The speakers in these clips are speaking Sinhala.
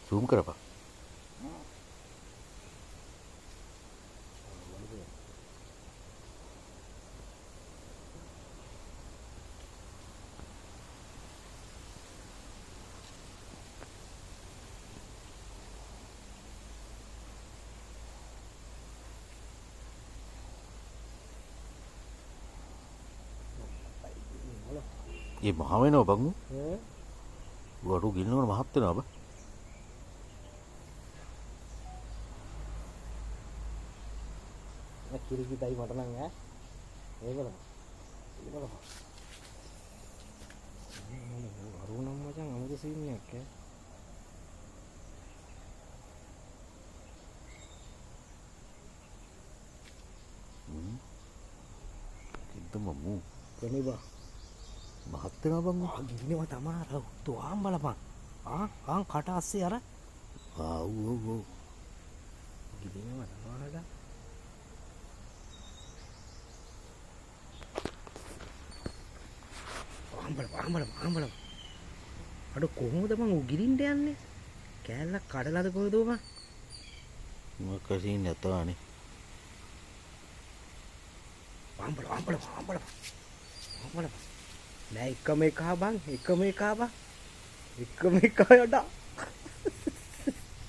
zoom කරපන්. ये महा වෙනවා බං. වඩු ගින්නනකොට මහත් වෙනවා බං. කිරිකිතයි මට නම් ඈ ඒකද අරුණම් මචං අමුතු සීනියක් ඈ කිද්දම මූ කොනේ බා මහත් වෙනවා බං. ගිනිනව තමා රව් තුආම් බලපන් ආන් කට අස්සේ අර ඔව් ගිනිනව තමාට ආම්බල අඩ කොහොමද මං උගිරින්ට යන්නේ කෑල්ලක් කඩලාද කොහෙද බං මොකක් කසින් නැතවානේ. ආම්බල නෑ එකම එක බං යඩා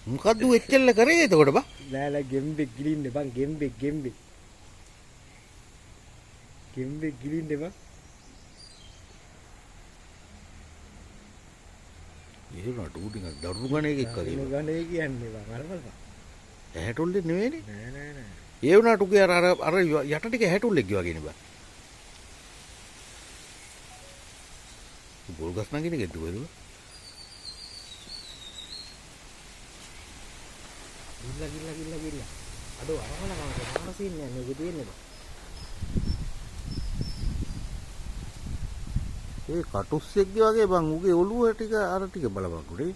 මොකද්ද එච්චල්ල කරේ එතකොට බං? නෑ ගෙම්බෙක් ගිලින්නේ බං ගෙම්බෙක් ගිලින්නේ බං ඒ නටු ටික දරුණු ගණේක එක්ක වගේ. ගණේ කියන්නේ බං අර බලපන් ඇහැටුල්ලේ නෙවෙයිනේ. නෑ ඒ වුණාට උගේ අර යට ටික ඇහැටුල්ලෙක් වගේනේ බං. බෝල් ගස් නගින එකද දුවද? ගිල්ල අඩෝ අරවල මම කොහොමද සීන්නේ මේක තියෙන්නේ බං ඒ කටුස්සෙක්ගේ වගේ බං උගේ ඔළුව ටික අර ටික බලපන් උඩේ.